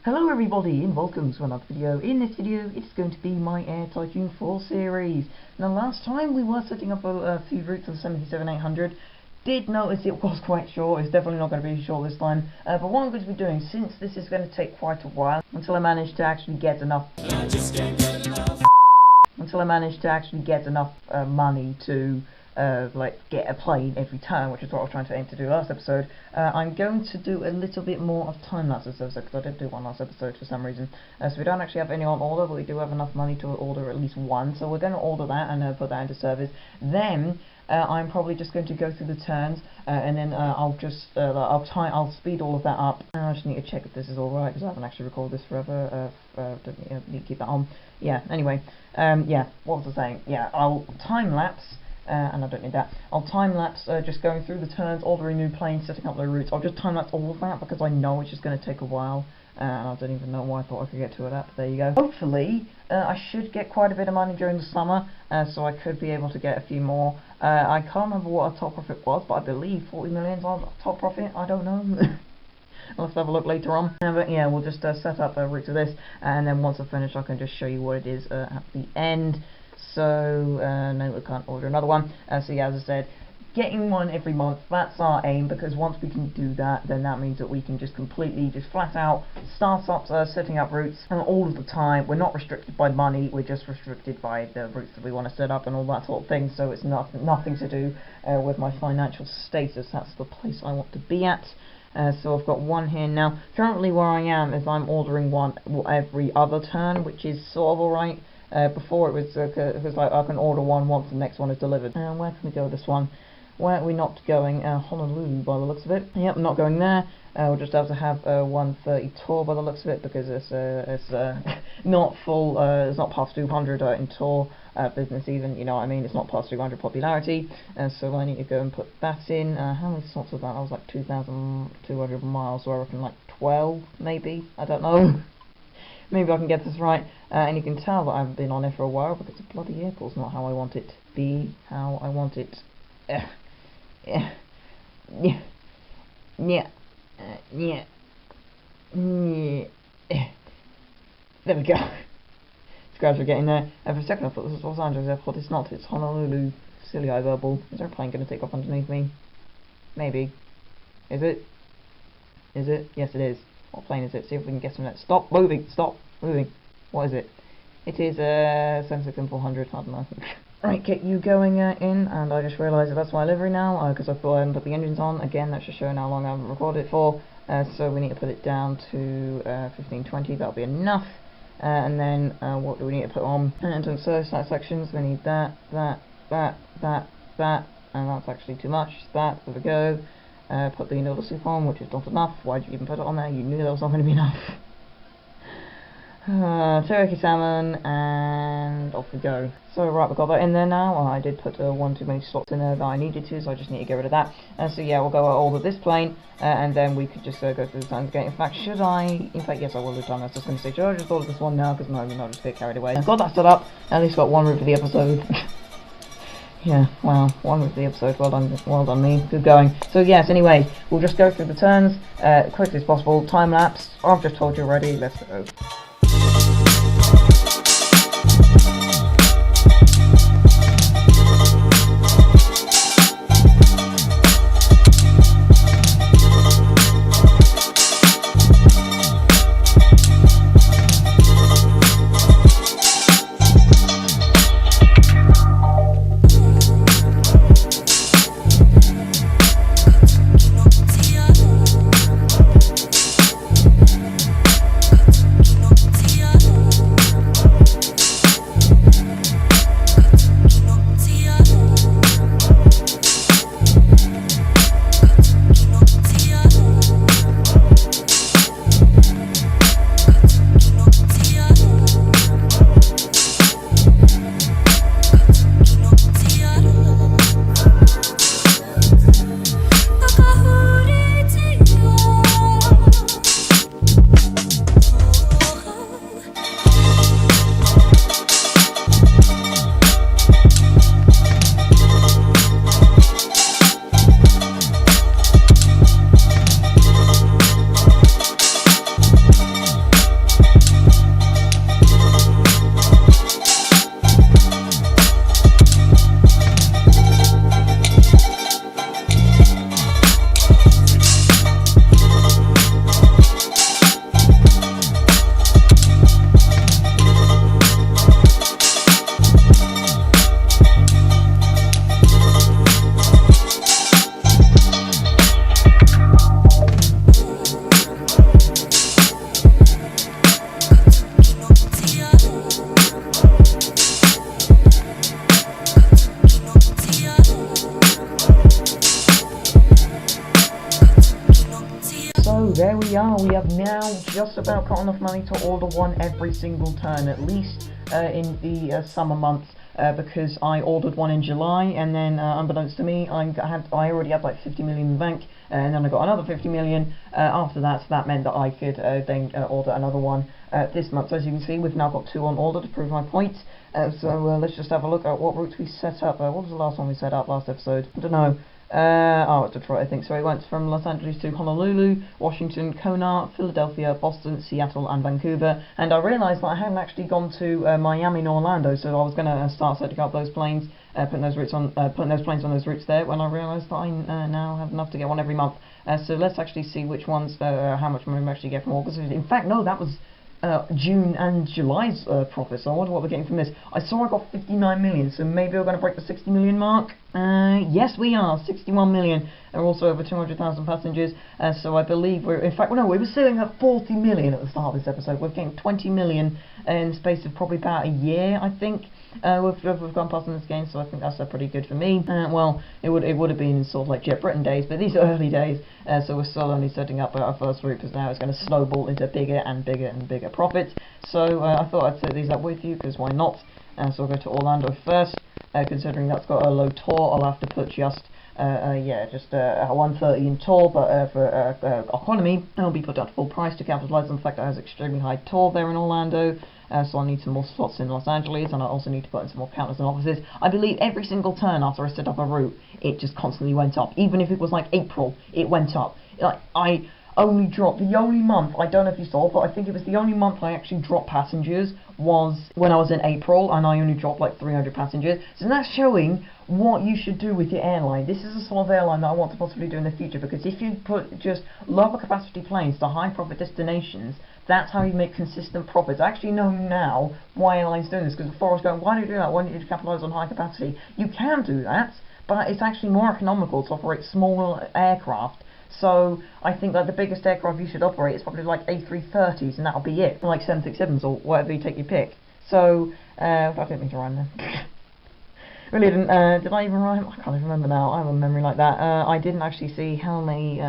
Hello everybody and welcome to another video. In this video it's going to be my Air Tycoon 4 series. Now last time we were setting up a few routes of the 737-800. Did notice it was quite short. It's definitely not going to be short this time. But what I'm going to be doing, since this is going to take quite a while until I manage to actually get enough money to like get a plane every turn, which is what I was trying to aim to do last episode. I'm going to do a little bit more of time lapse this episode because I did do one last episode for some reason. So we don't actually have any on order, but we do have enough money to order at least one. So we're going to order that and put that into service. Then I'm probably just going to go through the turns and then I'll speed all of that up. I just need to check if this is alright because I haven't actually recorded this forever. Don't need to keep that on. Yeah. Anyway. Yeah. What was I saying? Yeah. I'll time lapse. And I don't need that. I'll time-lapse just going through the turns, ordering new planes, setting up their routes. I'll just time-lapse all of that because I know it's just going to take a while. And I don't even know why I thought I could get to it at, but there you go. Hopefully, I should get quite a bit of money during the summer, so I could be able to get a few more. I can't remember what our top profit was, but I believe 40 million is our top profit. I don't know. I'll have to have a look later on. But yeah, we'll just set up a route to this, and then once I finish I can just show you what it is at the end. So, no, we can't order another one. So yeah, as I said, getting one every month, that's our aim, because once we can do that, then that means that we can just completely, just flat out, start up setting up routes all of the time. We're not restricted by money, we're just restricted by the routes that we want to set up and all that sort of thing, so it's nothing to do with my financial status. That's the place I want to be at. So I've got one here now. Currently where I am is I'm ordering one every other turn, which is sort of alright. Before it was like I can order one once the next one is delivered. Where can we go with this one? Where are we not going? Honolulu by the looks of it. Yep, not going there. We'll just have to have 130 tour by the looks of it, because it's not full. It's not past 200 in tour business even. You know what I mean? It's not past 200 popularity. So I need to go and put that in. How many slots was that? That was like 2,200 miles. So I reckon like 12 maybe. I don't know. Maybe I can get this right, and you can tell that I haven't been on it for a while because the bloody airport's not how I want it to be, how I want it. Yeah. There we go. It's gradually getting there. For a second I thought this was Los Angeles Airport. It's not, it's Honolulu. Silly Ibirdball. Is there a plane going to take off underneath me? Maybe. Is it? Is it? Yes it is. What plane is it? See if we can get some of that. Stop moving! Stop moving! What is it? It is 767-400. I don't know. Right, get you going in, and I just realised that that's my livery now, because I thought I hadn't put the engines on. Again, that should show how long I haven't recorded it for. So we need to put it down to 1520. That'll be enough. And then what do we need to put on? And to service sections, we need that, and that's actually too much. There we go. Put the noodle soup on, which is not enough. Why did you even put it on there? You knew that was not going to be enough. Turkey salmon, and off we go. So right, we've got that in there now. I did put one too many slots in there that I needed to, so I just need to get rid of that. So yeah, we'll go order this plane, and then we could just go through the times again. In fact, should I? In fact, yes, I will do time. I was just going to say, should I just order this one now? Because no, you're not just get carried away. I've got that set up. At least got one route for the episode. Yeah, wow, one with the episode. Well done me, good going. So yes, anyway, we'll just go through the turns quickly as possible. Time lapse, I've just told you already, let's go. just about got enough money to order one every single turn, at least in the summer months. Because I ordered one in July, and then unbeknownst to me, I already had like 50 million in the bank, and then I got another 50 million after that. So that meant that I could then order another one this month. So as you can see, we've now got 2 on order to prove my point. So let's just have a look at what routes we set up. What was the last one we set up last episode? I don't know. It's Detroit, I think. So it went from Los Angeles to Honolulu, Washington, Kona, Philadelphia, Boston, Seattle, and Vancouver. And I realised that I hadn't actually gone to Miami and Orlando, so I was going to start setting up those planes, putting those planes on those routes there. When I realised that I now have enough to get one every month. So let's actually see which ones, how much money we actually get from August. In fact, no, that was June and July's profit, so I wonder what we're getting from this. I saw I got 59 million, so maybe we're going to break the 60 million mark. Yes, we are. 61 million. There are also over 200,000 passengers, so I believe we're, in fact, well, no, we were sitting at 40 million at the start of this episode. We're getting 20 million in the space of probably about a year, I think. We've gone past in this game, so I think that's pretty good for me. Well, it would have been in sort of like Jet Britain days, but these are early days, so we're still only setting up our first route, because now it's going to snowball into bigger and bigger and bigger profits. So I thought I'd set these up with you, because why not? So we'll go to Orlando first. Considering that's got a low tour, I'll have to put just 130 in tour, but for economy, it'll be put down to full price to capitalise on the fact that it has extremely high tour there in Orlando. So I need some more slots in Los Angeles, and I also need to put in some more counters and offices. I believe every single turn after I set up a route, it just constantly went up. Even if it was like April, it went up. Like, I only dropped, the only month, I don't know if you saw, but I think it was the only month I actually dropped passengers was when I was in April, and I only dropped like 300 passengers. So that's showing what you should do with your airline. This is a sort of airline that I want to possibly do in the future, because if you put just lower capacity planes to high profit destinations, that's how you make consistent profits. I actually know now why airlines doing this, because before I was going, why do you do that? Why don't you capitalise on high capacity? You can do that, but it's actually more economical to operate small aircraft. So I think that the biggest aircraft you should operate is probably like A330s, and that'll be it. Like 767s or whatever you take your pick. So I didn't mean to rhyme there. Really didn't. Did I even rhyme? I can't even remember now. I have a memory like that. I didn't actually see how many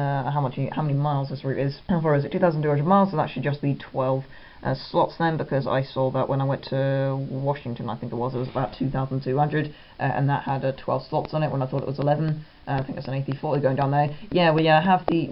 miles this route is. How far is it? 2,200 miles. So that should just be 12 slots then, because I saw that when I went to Washington, I think it was about 2,200, and that had 12 slots on it when I thought it was 11. I think it's an A340 going down there. Yeah, we've had the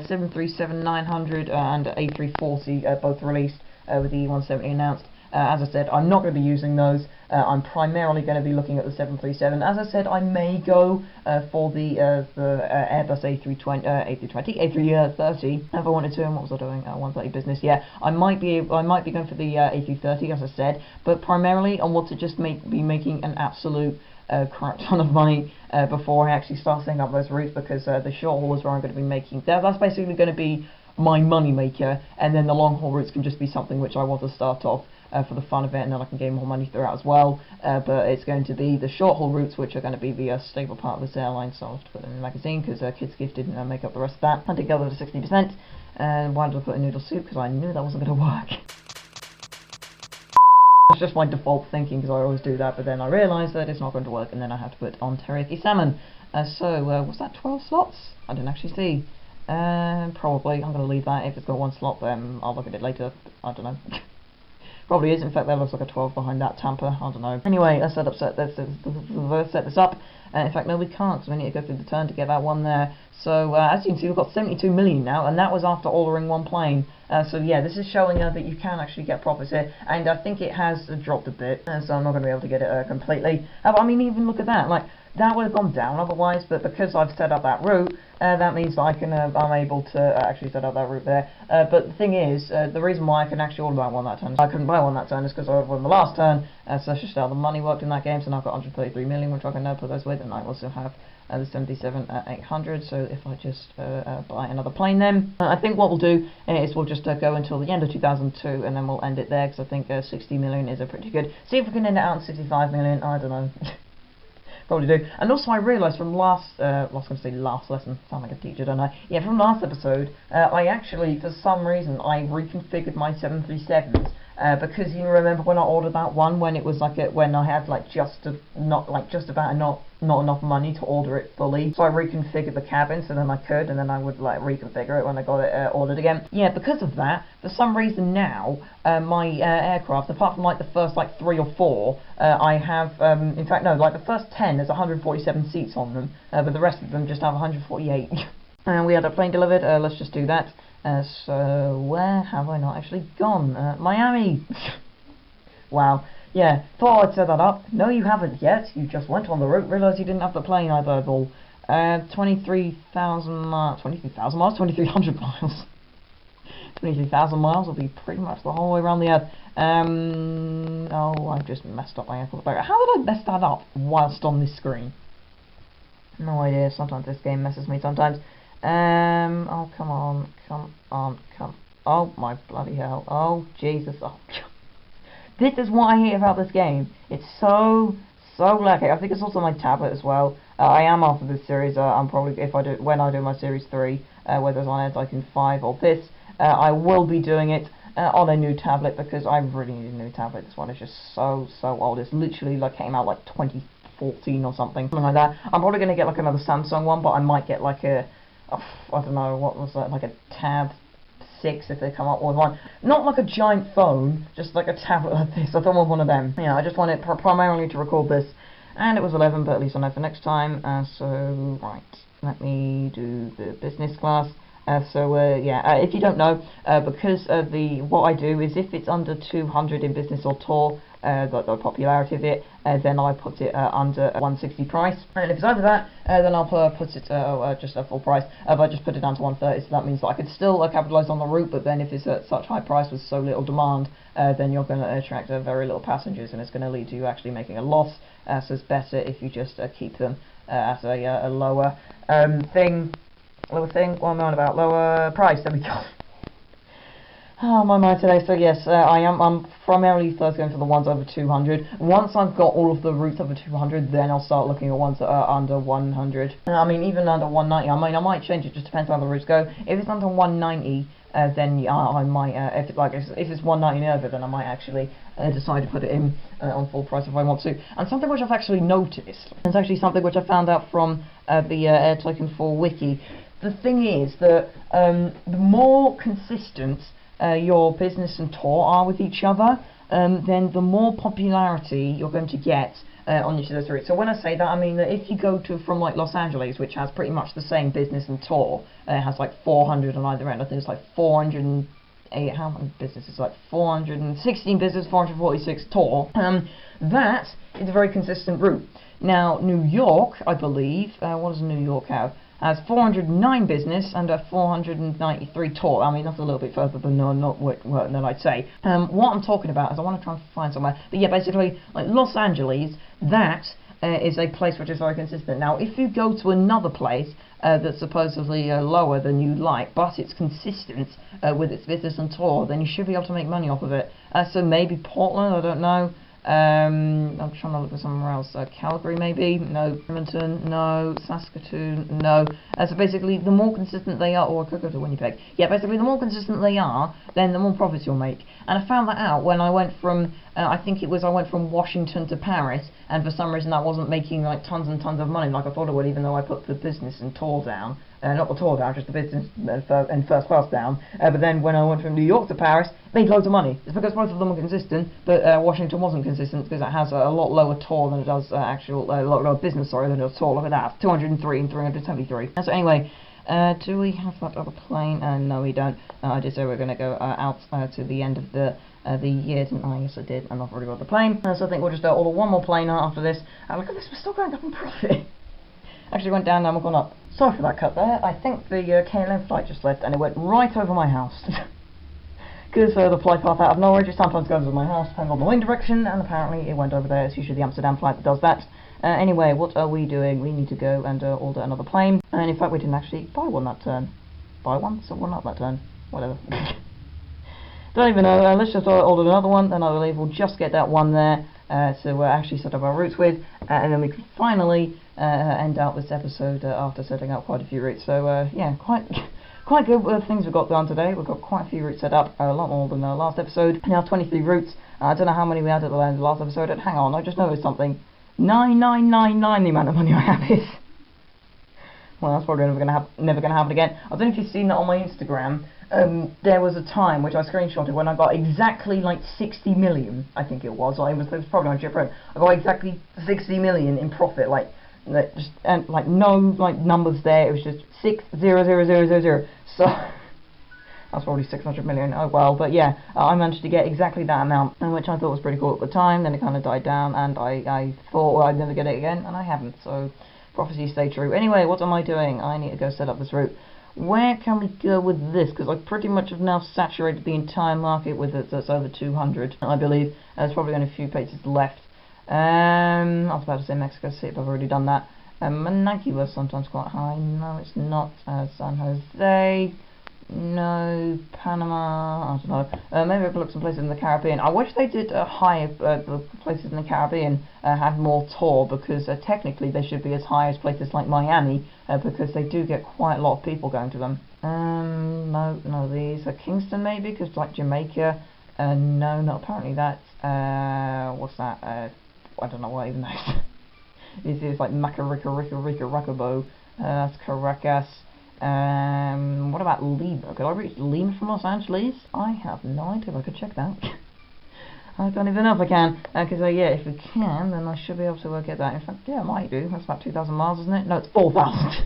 737-900 and A340 both released with the E170 announced. As I said, I'm not going to be using those. I'm primarily going to be looking at the 737. As I said, I may go for the Airbus A330 if I wanted to. And what was I doing? 130 business. Yeah, I might be going for the A330, as I said. But primarily, I want to just be making an absolute crap ton of money before I actually start setting up those routes, because the short haul is where I'm going to be making. That's basically going to be my money maker, and then the long haul routes can just be something which I want to start off for the fun of it, and then I can gain more money throughout as well. But it's going to be the short haul routes which are going to be the stable part of this airline, so I'll have to put them in the magazine, because Kids Gift didn't make up the rest of that. I did go over to 60%, and why did I put a noodle soup? Because I knew that wasn't going to work. That's just my default thinking, because I always do that, but then I realised that it's not going to work, and then I have to put on teriyaki salmon. So was that 12 slots? I didn't actually see. Probably. I'm going to leave that. If it's got one slot, then I'll look at it later. I don't know. Probably is. In fact, there looks like a 12 behind that tamper. I don't know. Anyway, let's set this up. In fact, no, we can't, because we need to go through the turn to get that one there. So, as you can see, we've got 72 million now, and that was after ordering one plane. So, yeah, this is showing that you can actually get profits here, and I think it has dropped a bit, so I'm not going to be able to get it completely. I mean, even look at that. Like, that would have gone down otherwise, but because I've set up that route, that means that I can, I'm able to actually set up that route there. But the thing is, the reason why I can actually order that one that turn, I couldn't buy one that turn, is because I won the last turn, so that's just how the money worked in that game. So now I've got 133 million, which I can now put those with, and I also have the 77-800. So if I just buy another plane, then I think what we'll do is we'll just go until the end of 2002, and then we'll end it there, because I think 60 million is a pretty good. See if we can end it out on 65 million. I don't know. Probably do. And also I realised from last lesson, sound like a teacher, don't I? Yeah, from last episode, I actually, for some reason, I reconfigured my 737s because you remember when I ordered that one, when it was like when I had like just about not enough money to order it fully, so I reconfigured the cabin so then I could, and then I would like reconfigure it when I got it ordered again. Yeah, because of that, for some reason now my aircraft, apart from like the first like 3 or 4, I have in fact no, like the first 10 there's 147 seats on them, but the rest of them just have 148. And we had a plane delivered. Let's just do that. So where have I not actually gone? Miami. Wow. Yeah, thought I'd set that up. No, you haven't yet. You just went on the route, realised you didn't have the plane Ibirdball. 23,000 miles, 2,300 miles. 23,000 miles will be pretty much the whole way around the earth. Oh, I've just messed up my airport. How did I mess that up whilst on this screen? No idea. Sometimes this game messes me sometimes. Oh, come on. Oh, my bloody hell. Oh, Jesus. Oh, this is what I hate about this game. It's so laggy. I think it's also my tablet as well. I am after this series. I'm probably, when I do my series 3, whether it's on Air Tycoon 5 or this, I will be doing it on a new tablet, because I really need a new tablet. This one is just so old. It's literally like came out like 2014 or something like that. I'm probably going to get like another Samsung one, but I might get like a, I don't know, what was that, like a Tab 6 if they come up with one. Not like a giant phone, just like a tablet like this. I don't want one of them. Yeah, I just want it primarily to record this. And it was 11, but at least I know for next time. So, right, let me do the business class. Yeah, if you don't know, because what I do is if it's under 200 in business or tour, the popularity of it, then I put it under 160 price, and if it's over that, then I'll put it just at full price. But I just put it down to 130, so that means that I could still capitalise on the route, but then if it's at such high price with so little demand, then you're going to attract very little passengers, and it's going to lead to you actually making a loss. So it's better if you just keep them at a lower lower price. There we go. Oh, my mind today. So yes, I'm primarily first going for the ones over 200. Once I've got all of the routes over 200, then I'll start looking at ones that are under 100. I mean, even under 190. I might change it. Just depends on how the routes go. If it's under 190, then I might. If it's 190 over, then I might actually decide to put it in on full price if I want to. And something which I've actually noticed, it's actually something which I found out from the Air Tycoon 4 wiki. The thing is that the more consistent your business and tour are with each other, then the more popularity you're going to get on each of those routes. So when I say that, I mean that if you go from like Los Angeles, which has pretty much the same business and tour, it has like 400 on either end. I think it's like 408. How many businesses? Like 416 business, 446 tour. That is a very consistent route. Now New York, I believe, what does New York have? Has 409 business and a 493 tour. I mean, that's a little bit further than than I'd say. What I'm talking about is I want to try and find somewhere. But yeah, basically, like Los Angeles, that is a place which is very consistent. Now, if you go to another place that's supposedly lower than you like, but it's consistent with its business and tour, then you should be able to make money off of it. So maybe Portland, I don't know. I'm trying to look for somewhere else. Calgary, maybe? No. Edmonton? No. Saskatoon? No. So basically, the more consistent they are, or I could go to Winnipeg. Yeah, basically, the more consistent they are, then the more profits you'll make. And I found that out when I went from, I went from Washington to Paris, and for some reason I wasn't making like tons and tons of money like I thought I would, even though I put the business and tour down. Not the tour down, just the business and first class down. But then when I went from New York to Paris, made loads of money. It's because both of them were consistent, but Washington wasn't consistent because it has a lot lower tour than it does a lot lower business, sorry, than it does tour. Look at that, 203 and 373. So anyway, do we have that other plane? No, we don't. I did say we're going to go out to the end of the year, didn't I? Yes, I did, and I've already got the plane. So I think we'll just order one more plane after this. Look at this, we're still going up in profit. Actually went down, now we've gone up. Sorry for that cut there. I think the KLM flight just left and it went right over my house. Because the flight path out of Norwich, it sometimes goes over my house, depending on the wind direction, and apparently it went over there. It's usually the Amsterdam flight that does that. Anyway, what are we doing? We need to go and order another plane. And in fact, we didn't actually buy one that turn. Buy one? So one up that turn. Whatever. Don't even know. Let's just order another one, then I believe we'll just get that one there. So we'll actually set up our routes with, and then we can finally end out this episode after setting up quite a few routes. So yeah, quite quite good things we've got done today. We've got quite a few routes set up, a lot more than the last episode. Now 23 routes. I don't know how many we had at the end of the last episode. Hang on, I just noticed something. 9999 the amount of money I have is. Well, that's probably never gonna happen again. I don't know if you've seen that on my Instagram. There was a time which I screenshotted when I got exactly like 60 million. I think it was. Or it was probably on JetUS. I got exactly 60 million in profit. Like just and like no like numbers there. It was just 60000. So that's probably 600 million. Oh well, but yeah, I managed to get exactly that amount, which I thought was pretty cool at the time. Then it kind of died down, and I thought, well, I'd never get it again, and I haven't. So prophecies stay true. Anyway, what am I doing? I need to go set up this route. Where can we go with this? Because I pretty much have now saturated the entire market with it. That's over 200, I believe. There's probably only a few places left. I was about to say Mexico City, but I've already done that. Managua was sometimes quite high. No, it's not. San Jose. No, Panama, I don't know. Maybe I could look some places in the Caribbean. I wish they did higher, the places in the Caribbean had more tour, because technically they should be as high as places like Miami, because they do get quite a lot of people going to them. No, none of these. Kingston maybe, because like Jamaica. No, not apparently that. What's that? I don't know what even that is. It's like maciriciriciriciracabo. That's Caracas. What about Lima? Could I reach Lima from Los Angeles? I have no idea if I could check that. I don't even know if I can, because yeah, if we can, then I should be able to get that. In fact, yeah, I might do. That's about 2,000 miles, isn't it? No, it's 4,000.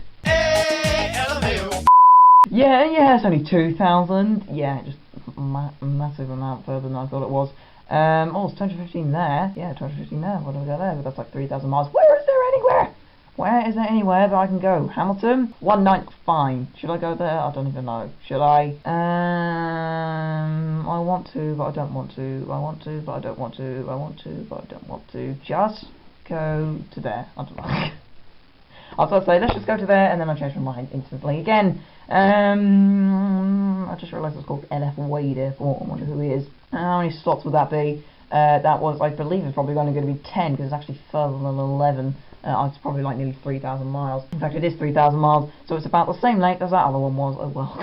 Yeah, it's only 2,000. Yeah, just massive amount further than I thought it was. Oh, it's 215 there. Yeah, 215 there. What do we got there? But that's like 3,000 miles. Where is there anywhere? Where is there anywhere that I can go? Hamilton? 19. Fine. Should I go there? I don't even know. Should I? I want to, but I don't want to. I want to, but I don't want to. I want to, but I don't want to. Just go to there. I don't know. I was about to say, let's just go to there, and then I changed my mind instantly again. I just realised it's called LF Wade Airport. I wonder who he is. How many slots would that be? That was, I believe, it's probably only going to be 10, because it's actually further than 11. It's probably like nearly 3,000 miles. In fact, it is 3,000 miles, so it's about the same length as that other one was. Oh well.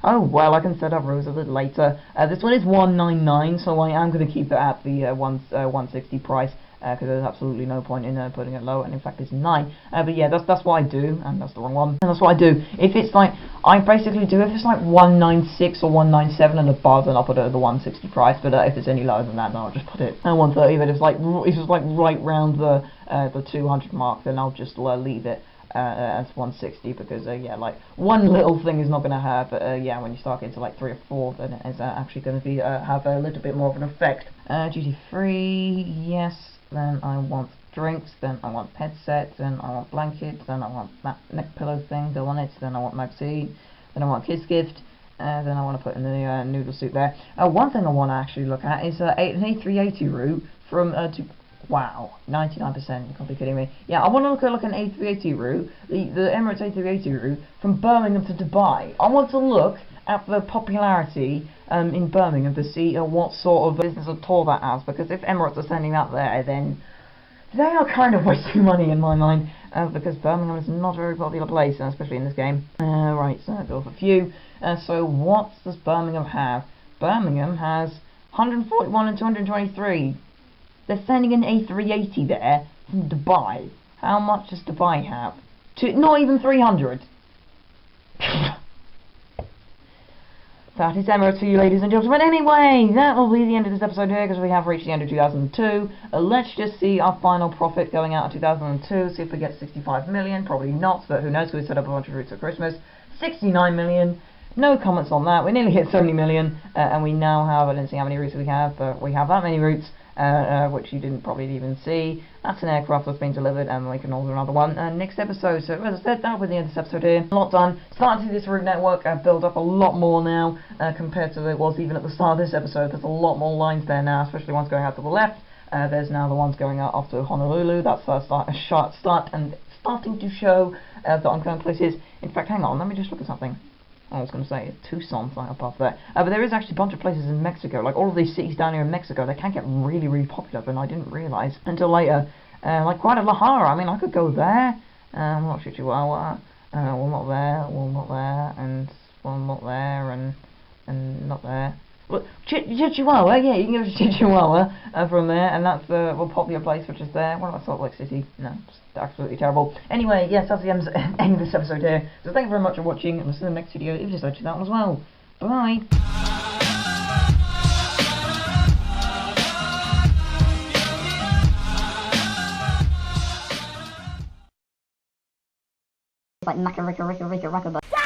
Oh well, I can set up routes a bit later. This one is 199, so I am going to keep it at the 160 price, because there's absolutely no point in putting it low, and in fact it's 9. But yeah, that's what I do, and that's the wrong one. And that's what I do. If it's like, I basically do, if it's like 196 or 197 and above, then I'll put it at the 160 price. But if it's any lower than that, then I'll just put it at 130. But if it's like right round the 200 mark, then I'll just leave it as 160, because yeah, like one little thing is not going to hurt, but yeah, when you start getting to like 3 or 4, then it's actually going to be have a little bit more of an effect. Duty free, yes. Then I want drinks, then I want headset, then I want blankets, then I want that neck pillow thing, go on it, then I want magazine, then I want kids gift, then I want to put in the noodle soup there. One thing I want to actually look at is an A380 route from to, wow, 99%, you can't be kidding me. Yeah, I want to look at like an A380 route, the Emirates A380 route from Birmingham to Dubai. I want to look at the popularity in Birmingham to see what sort of business or tour that has, because if Emirates are sending that there, then they are kind of wasting money in my mind, because Birmingham is not a very popular place, especially in this game. Right, so go for a few. So what does Birmingham have? Birmingham has 141 and 223. They're sending an A380 there from Dubai. How much does Dubai have? Not even 300. That is Emirates for you, ladies and gentlemen. Anyway, that will be the end of this episode here, because we have reached the end of 2002. Let's just see our final profit going out of 2002. See if we get 65 million. Probably not, but who knows, because we set up a bunch of routes at Christmas. 69 million. No comments on that. We nearly hit 70 million, and we now have, I didn't see how many routes we have, but we have that many routes, which you didn't probably even see. That's an aircraft that's been delivered, and we can order another one next episode. So as I said, that'll be the end of this episode here. A lot done. Starting to see this route network build up a lot more now, compared to it was even at the start of this episode. There's a lot more lines there now, especially ones going out to the left. There's now the ones going out off to Honolulu. That's starting to show that I'm going places. In fact, hang on, let me just look at something. I was going to say Tucson's right up there, but there is actually a bunch of places in Mexico. Like all of these cities down here in Mexico, they can get really, really popular, but I didn't realise until later. Like Guadalajara, I mean, I could go there. Not Chihuahua. One not there, one not there, and one not there, and not there. Well, Chihuahua, yeah, you can go to Chihuahua from there, and that's the popular place which is there. What about Salt Lake City? No, it's absolutely terrible. Anyway, yes, that's the end of this episode here. So thank you very much for watching, and we'll see you in the next video if you decide to do that one as well. Bye! Like maciriciriciriciracabo.